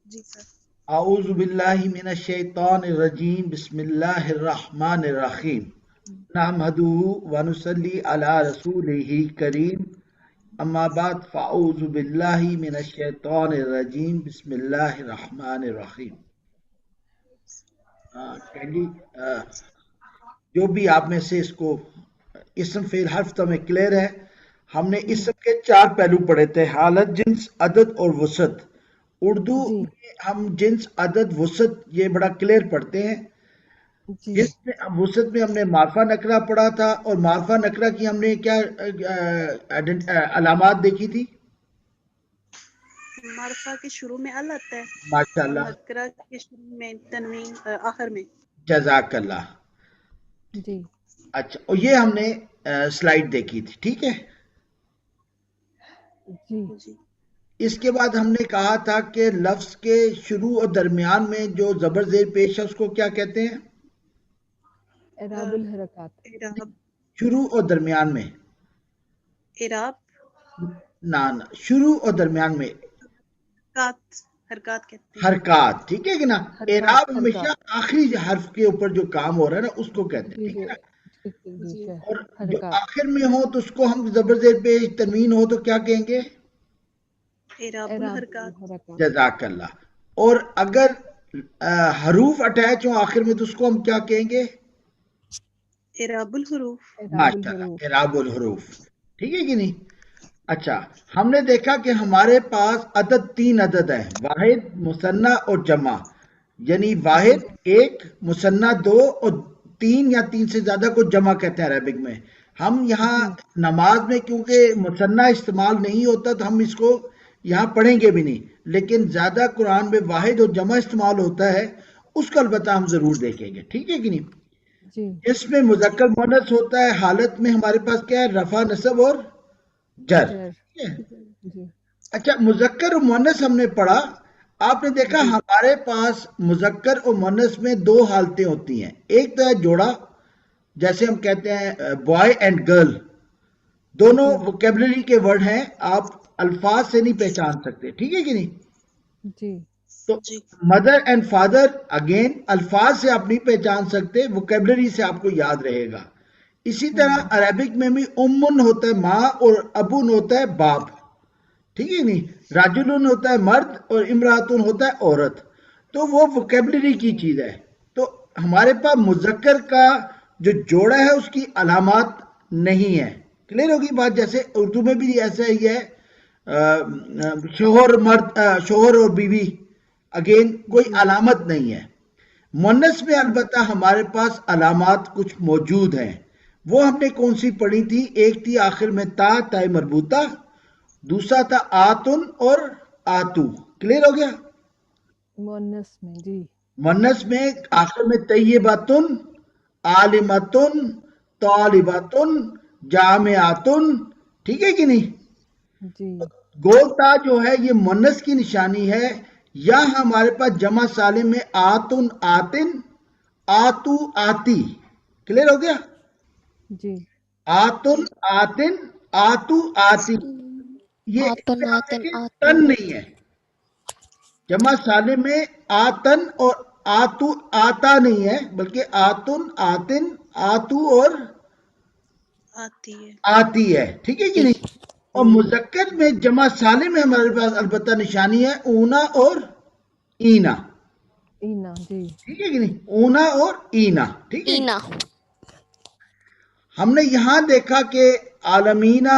جی سر. اعوذ باللہ من الشیطان الرجیم بسم اللہ الرحمن الرحیم نحمدہ ونصلی علی رسولہ کریم اما بعد فاعوذ باللہ من الشیطان الرجیم بسم اللہ الرحمن الرحیم. کینڈی جو بھی آپ میں سے اس کو اسم فعل حرف تو میں کلیئر ہے. ہم نے اسم کے 4 پہلو پڑھے تھے: حالت، جنس، عدد اور وسعت. اردو جی میں ہم جنس، عدد، وسعت یہ بڑا کلیئر پڑھتے ہیں. جی جس میں وسعت میں ہم نے معرفہ نکرہ پڑھا تھا، اور معرفہ نکرہ کی ہم نے کیا علامات دیکھی تھی؟ معرفہ کے شروع میں ال آتا ہے ماشاء اور اللہ، نکرہ کے شروع میں تنوین آخر میں. جزاک اللہ. جی اچھا، اور یہ ہم نے سلائیڈ دیکھی تھی، ٹھیک ہے. جی جی. اس کے بعد ہم نے کہا تھا کہ لفظ کے شروع اور درمیان میں جو زبر زیر پیش ہے اس کو کیا کہتے ہیں؟ اعراب الحرکات. اعراب. شروع اور درمیان میں اعراب نہ شروع اور درمیان میں حرکات کہتے ہیں. حرکات، ٹھیک ہے کہ نا. اعراب حرکات ہمیشہ آخری حرف کے اوپر جو کام ہو رہا ہے نا اس کو کہتے ہیں، جی ٹھیک جی ہے نا. ٹھیک ہے جی جی. اور جو حرکات. آخر میں ہو تو اس کو ہم زبر زیر پیش تنوین ہو تو کیا کہیں گے؟ اعراب اعراب الحرکات. الحرکات. جزاک اللہ. اور اگر حروف اٹیچ ہوں آخر میں تو اس کو ہم کیا کہیں گے؟ اعراب الحروف. اعراب ماشاء اللہ، الحروف. اعراب الحروف، ٹھیک ہے کہ نہیں. اچھا، ہم نے دیکھا کہ ہمارے پاس عدد 3 عدد ہیں: واحد، مثنیٰ اور جمع. یعنی جی واحد 1، مثنیٰ 2 اور 3 یا 3 سے زیادہ کو جمع کہتے ہیں عربک میں. ہم یہاں جی نماز میں کیونکہ مثنیٰ استعمال نہیں ہوتا تو ہم اس کو یہاں پڑھیں گے بھی نہیں، لیکن زیادہ قرآن میں واحد اور جمع استعمال ہوتا ہے، اس کو البتہ ہم ضرور دیکھیں گے، ٹھیک ہے کہ نہیں. جی اس میں مذکر مؤنث ہوتا ہے. حالت میں ہمارے پاس کیا ہے؟ رفع، نصب اور جر، جر. ٹھیک ہے. جی اچھا، مذکر اور مؤنث ہم نے پڑھا. آپ نے دیکھا جی ہمارے پاس مذکر اور مؤنث میں 2 حالتیں ہوتی ہیں. ایک تو ہے جوڑا، جیسے ہم کہتے ہیں بوائے اینڈ گرل. دونوں جی ووکیبلری کے ورڈ ہیں، آپ الفاظ سے نہیں پہچان سکتے، ٹھیک ہے کہ نہیں. جی تو جی. مدر اینڈ فادر اگین الفاظ سے آپ نہیں پہچان سکتے، ووکیبلری سے آپ کو یاد رہے گا. اسی طرح عربک میں بھی امن ہوتا ہے ماں اور ابن ہوتا ہے باپ، ٹھیک ہے نہیں. راجلن ہوتا ہے مرد اور امراتن ہوتا ہے عورت. تو وہ ووکیبلری کی چیز ہے. تو ہمارے پاس مذکر کا جو جوڑا ہے اس کی علامات نہیں ہے. کلیئر ہوگی بات. جیسے اردو میں بھی ایسا ہی ہے، شوہر مرد، شوہر اور بیوی، اگین کوئی جی علامت نہیں ہے. مونس میں البتہ ہمارے پاس علامات کچھ موجود ہیں. وہ ہم نے کون سی پڑھی تھی؟ ایک تھی آخر میں تا، تائے مربوطہ. دوسرا تھا آتن اور آتو. کلیئر ہو گیا. مؤنث میں. جی مونس میں آخر میں طیباتن، عالمتن، طالباتن، جامعاتن، ٹھیک ہے کہ نہیں. جی گولتا جو ہے یہ مونس کی نشانی ہے. یا ہمارے پاس جمع سالم میں آتن، آتن، آتو، آتی. کلیئر ہو گیا. جی آتن، جی. آتن، آتو، آتی. یہ اس آتن میں آپ آتن دیکھیں آتو تن نہیں آتی. ہے. جمع سالم میں آتن اور آتو، آتا نہیں ہے، بلکہ آتن، آتن، آتو اور آتی ہے. آتی ہے، ٹھیک ہے کہ نہیں. اور مذکر میں جمع سالم میں ہمارے پاس البتہ نشانی ہے اونا اور اینا، اینا. جی ٹھیک ہے کہ نہیں. اونا اور اینا، ٹھیک ہے. اینا. ہم نے یہاں دیکھا کہ عالمینہ،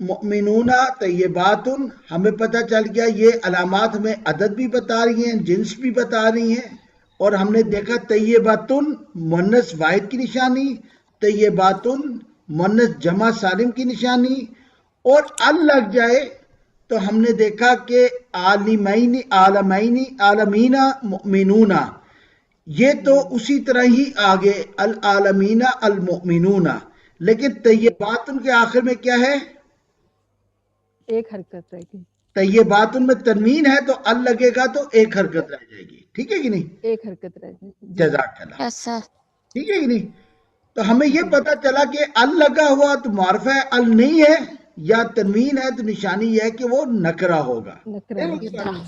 مؤمنون، طیباتن. ہمیں پتہ چل گیا یہ علامات ہمیں عدد بھی بتا رہی ہیں، جنس بھی بتا رہی ہیں. اور ہم نے دیکھا طیباتن مؤنث واحد کی نشانی، طیباتن مؤنث جمع سالم کی نشانی. اور ال لگ جائے تو ہم نے دیکھا کہ عالمین، عالمینہ، مؤمنون. یہ تو اسی طرح ہی آگے العالمین، المؤمنون. لیکن جی طیباتن کے آخر میں کیا ہے؟ ایک حرکت رہے گی. طیباتن میں تنوین ہے تو ال لگے گا تو ایک حرکت رہ جائے گی، ٹھیک ہے کہ نہیں. ایک حرکت رہ جائے گی. جی جزاک اللہ، ایسا. ٹھیک ہے کہ نہیں. تو ہمیں یہ جی پتا چلا کہ ال لگا ہوا تو معرفہ ہے، ال نہیں ہے یا تنوین ہے تو نشانی یہ ہے کہ وہ نکرہ ہوگا. نکرہ ہے. نکرا. جی